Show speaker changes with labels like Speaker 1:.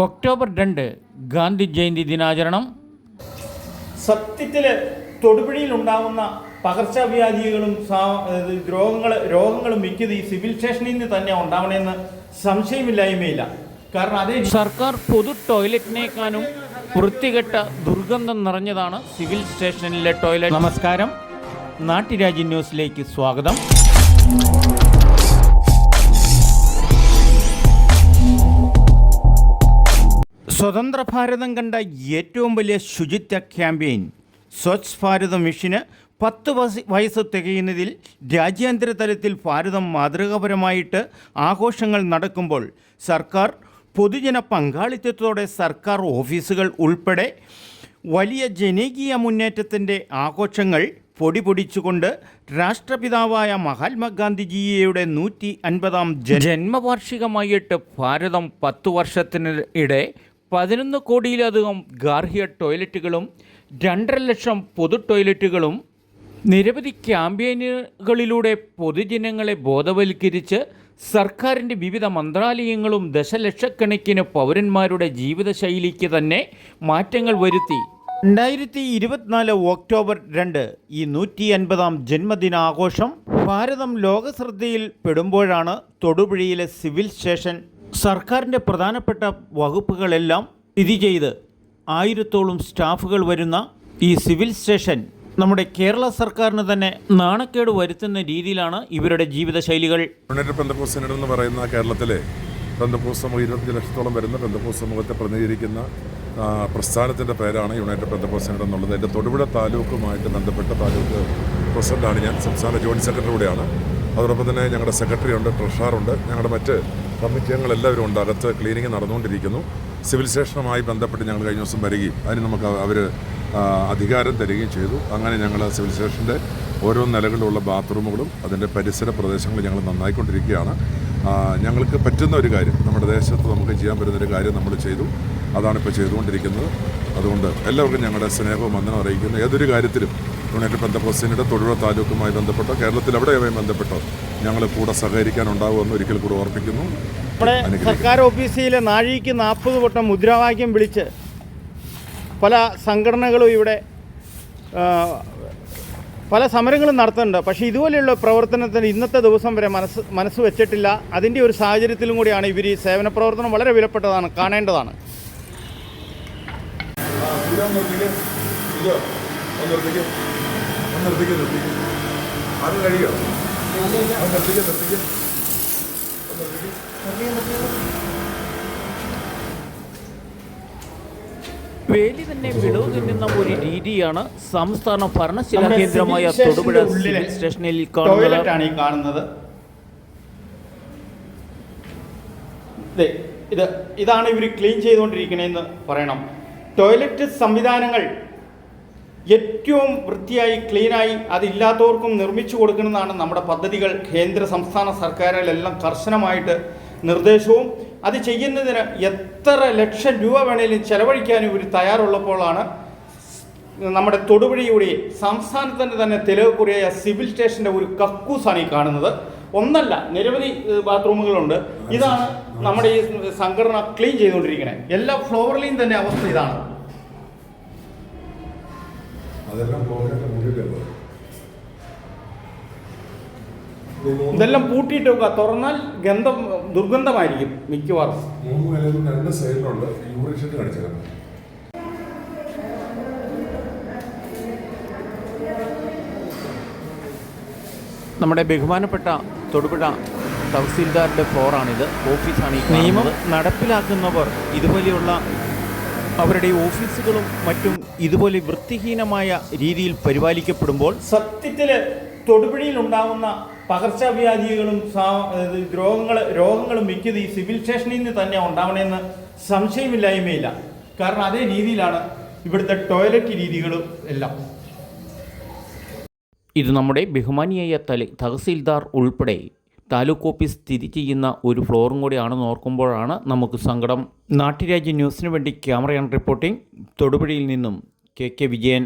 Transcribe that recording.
Speaker 1: October 2 Gandhi Jayanti ദിനാചരണം.
Speaker 2: സത്യത്തിൽ തൊടുപുഴയിൽ ഉണ്ടാകുന്ന പകർച്ചവ്യാധികളും രോഗങ്ങളും മിക്കത് ഈ സിവിൽ സ്റ്റേഷനിൽ നിന്ന് തന്നെ ഉണ്ടാവണമെന്ന് സംശയമില്ലായ്മയില്ല. കാരണം അതേ
Speaker 1: സർക്കാർ പൊതു ടോയ്ലറ്റിനേക്കാളും വൃത്തികെട്ട ദുർഗന്ധം നിറഞ്ഞതാണ് സിവിൽ സ്റ്റേഷനിലെ ടോയ്ലറ്റ്. നമസ്കാരം, നാട്ടുരാജ്യ ന്യൂസിലേക്ക് സ്വാഗതം. സ്വതന്ത്ര ഭാരതം കണ്ട ഏറ്റവും വലിയ ശുചിത്വ ക്യാമ്പയിൻ സ്വച്ഛ് ഭാരത് മിഷന് 10 വയസ്സ് തികയുന്നതിൽ രാജ്യാന്തര തലത്തിൽ ഭാരതം മാതൃകാപരമായിട്ട് ആഘോഷങ്ങൾ നടക്കുമ്പോൾ സർക്കാർ പൊതുജന പങ്കാളിത്തത്തോടെ സർക്കാർ ഓഫീസുകൾ ഉൾപ്പെടെ വലിയ ജനകീയ മുന്നേറ്റത്തിൻ്റെ ആഘോഷങ്ങൾ പൊടിപൊടിച്ചുകൊണ്ട് രാഷ്ട്രപിതാവായ മഹാത്മാഗാന്ധിജിയുടെ 150-ാം ജന്മവാർഷികമായിട്ട് ഭാരതം 10 വർഷത്തിനിടെ 11 കോടിയിലധികം ഗാർഹിക ടോയ്ലറ്റുകളും 2.5 ലക്ഷം പൊതു ടോയ്ലറ്റുകളും നിരവധി ക്യാമ്പയിനുകളിലൂടെ പൊതുജനങ്ങളെ ബോധവൽക്കരിച്ച് സർക്കാരിൻ്റെ വിവിധ മന്ത്രാലയങ്ങളും ദശലക്ഷക്കണക്കിന് പൗരന്മാരുടെ ജീവിതശൈലിക്ക് തന്നെ മാറ്റങ്ങൾ വരുത്തി. 2024 ഒക്ടോബർ 2 ഈ 150-ാം ജന്മദിനാഘോഷം ഭാരതം ലോകശ്രദ്ധയിൽ പെടുമ്പോഴാണ് തൊടുപുഴയിലെ സിവിൽ സ്റ്റേഷൻ സർക്കാരിൻ്റെ പ്രധാനപ്പെട്ട വകുപ്പുകളെല്ലാം സ്ഥിതി ചെയ്ത് 1000-ഓളം സ്റ്റാഫുകൾ വരുന്ന ഈ സിവിൽ സ്റ്റേഷൻ നമ്മുടെ കേരള സർക്കാരിന് തന്നെ നാണക്കേട് വരുത്തുന്ന രീതിയിലാണ് ഇവരുടെ ജീവിതശൈലികൾ.
Speaker 3: യുണൈറ്റഡ് പെന്തക്കോസ്ത് സിനഡ് എന്ന് പറയുന്ന കേരളത്തിലെ പെന്തക്കോസ്ത് സമൂഹം 25 ലക്ഷത്തോളം വരുന്ന പെന്തക്കോസ്ത് സമൂഹത്തെ പ്രതിനിധീകരിക്കുന്ന പ്രസ്ഥാനത്തിൻ്റെ പേരാണ് യുണൈറ്റഡ് പെന്തക്കോസ്ത് സിനഡ് എന്നുള്ളത്. എൻ്റെ തൊടുപുഴ താലൂക്കുമായിട്ട് ബന്ധപ്പെട്ട താലൂക്ക് പ്രസിഡൻ്റാണ് ഞാൻ. സംസ്ഥാന ജോയിൻറ്റ് സെക്രട്ടറി കൂടെയാണ്. അതോടൊപ്പം തന്നെ ഞങ്ങളുടെ സെക്രട്ടറി ഉണ്ട്, ട്രഷററുണ്ട്, ഞങ്ങളുടെ മറ്റ് കമ്മിറ്റി അംഗങ്ങളെല്ലാവരും ഉണ്ട്. അകത്ത് ക്ലീനിങ് നടന്നുകൊണ്ടിരിക്കുന്നു. സിവിൽ സ്റ്റേഷനുമായി ബന്ധപ്പെട്ട് ഞങ്ങൾ കഴിഞ്ഞ ദിവസം വരികയും അതിന് നമുക്ക് അവർ അധികാരം തരികയും ചെയ്തു. അങ്ങനെ ഞങ്ങൾ സിവിൽ സ്റ്റേഷൻ്റെ ഓരോ നിലകളിലുള്ള ബാത്റൂമുകളും അതിൻ്റെ പരിസര പ്രദേശങ്ങളും ഞങ്ങൾ നന്നായിക്കൊണ്ടിരിക്കുകയാണ്. ഞങ്ങൾക്ക് പറ്റുന്ന ഒരു കാര്യം, നമ്മുടെ ദേശത്ത് നമുക്ക് ചെയ്യാൻ പറ്റുന്നൊരു കാര്യം നമ്മൾ ചെയ്തു. അതാണിപ്പോൾ ചെയ്തുകൊണ്ടിരിക്കുന്നത്. അതുകൊണ്ട് എല്ലാവർക്കും ഞങ്ങളുടെ സ്നേഹവും വന്ദനം അറിയിക്കുന്നു. ഏതൊരു കാര്യത്തിലും യുണൈറ്റഡ് പെന്തക്കോസ്ത് സിനഡ് തൊടുപുഴ താലൂക്കുമായി ബന്ധപ്പെട്ടോ കേരളത്തിൽ എവിടെയുമായി ബന്ധപ്പെട്ടോ ഞങ്ങൾ കൂടെ സഹകരിക്കാനുണ്ടാകുമെന്ന് ഒരിക്കൽ കൂടെ ഓർപ്പിക്കുന്നു.
Speaker 2: നമ്മുടെ സർക്കാർ ഓഫീസിലെ നാഴിക്ക് 40 വട്ടം മുദ്രാവാക്യം വിളിച്ച് പല സംഘടനകളും ഇവിടെ പല സമരങ്ങളും നടത്തുന്നുണ്ട്. പക്ഷേ ഇതുപോലെയുള്ള പ്രവർത്തനത്തിന് ഇന്നത്തെ ദിവസം വരെ മനസ്സ് വെച്ചിട്ടില്ല. അതിൻ്റെ ഒരു സാഹചര്യത്തിലും കൂടിയാണ് ഇവർ ഈ സേവന പ്രവർത്തനം വളരെ വിലപ്പെട്ടതാണ്, കാണേണ്ടതാണ്.
Speaker 1: വേലി തന്നെ വിളവ് തിന്നുന്ന ഒരു രീതിയാണ് സംസ്ഥാന ഭരണശിലാ കേന്ദ്രമായ തൊടുപുഴ സിവിൽ സ്റ്റേഷനിൽ
Speaker 2: കാണുന്നത്. ഇതാണ് ഇവർ ക്ലീൻ ചെയ്തുകൊണ്ടിരിക്കണേന്ന് പറയണം. ടോയ്ലറ്റ് സംവിധാനങ്ങൾ ഏറ്റവും വൃത്തിയായി ക്ലീനായി അതില്ലാത്തവർക്കും നിർമ്മിച്ചു കൊടുക്കണമെന്നാണ് നമ്മുടെ പദ്ധതികൾ. കേന്ദ്ര സംസ്ഥാന സർക്കാരുകളെല്ലാം കർശനമായിട്ട് നിർദ്ദേശവും അത് ചെയ്യുന്നതിന് എത്ര ലക്ഷം രൂപ വേണേലും ചെലവഴിക്കാനും ഇവർ തയ്യാറുള്ളപ്പോഴാണ് നമ്മുടെ തൊടുപുഴയുടെ സംസ്ഥാനത്തിൻ്റെ തന്നെ തെളിവുകുറിയായ സിവിൽ സ്റ്റേഷൻ്റെ ഒരു കക്കൂസാണ് ഈ കാണുന്നത്. ഒന്നല്ല, നിരവധി ബാത്റൂമുകളുണ്ട്. ഇതാണ് നമ്മുടെ ഈ സംഘടന ക്ലീൻ ചെയ്തുകൊണ്ടിരിക്കുന്നത്. എല്ലാ ഫ്ലോറിലെയും തന്നെ അവസ്ഥ ഇതാണ്. ഇതെല്ലാം പൂട്ടിയിട്ട് വെക്കുക. തുറന്നാൽ ദുർഗന്ധമായിരിക്കും മിക്കവാറും.
Speaker 1: നമ്മുടെ ബഹുമാനപ്പെട്ട തൊടുപുഴ തഹസീൽദാരുടെ ഫ്ലോറാണിത്, ഓഫീസാണ്. ഈ നിയമം നടപ്പിലാക്കുന്നവർ ഇതുപോലെയുള്ള അവരുടെ ഓഫീസുകളും മറ്റും ഇതുപോലെ വൃത്തിഹീനമായ രീതിയിൽ പരിപാലിക്കപ്പെടുമ്പോൾ
Speaker 2: സത്യത്തിൽ തൊടുപുഴയിൽ ഉണ്ടാകുന്ന പകർച്ചവ്യാധികളും രോഗങ്ങളും മിക്കത് ഈ സിവിൽ സ്റ്റേഷനിൽ നിന്ന് തന്നെ ഉണ്ടാവണമെന്ന് സംശയമില്ലായ്മയില്ല. കാരണം അതേ രീതിയിലാണ് ഇവിടുത്തെ ടോയ്ലറ്റ് രീതികളും എല്ലാം.
Speaker 1: ഇത് നമ്മുടെ ബഹുമാനിയായ തഹസീൽദാർ ഉൾപ്പെടെ താലൂക്ക് ഓഫീസ് സ്ഥിതി ചെയ്യുന്ന ഒരു ഫ്ലോറും കൂടിയാണെന്ന് ഓർക്കുമ്പോഴാണ് നമുക്ക് സങ്കടം. നാട്ടുരാജ്യ ന്യൂസിനു വേണ്ടി ക്യാമറ റിപ്പോർട്ടിംഗ് തൊടുപുഴയിൽ നിന്നും കെ വിജയൻ.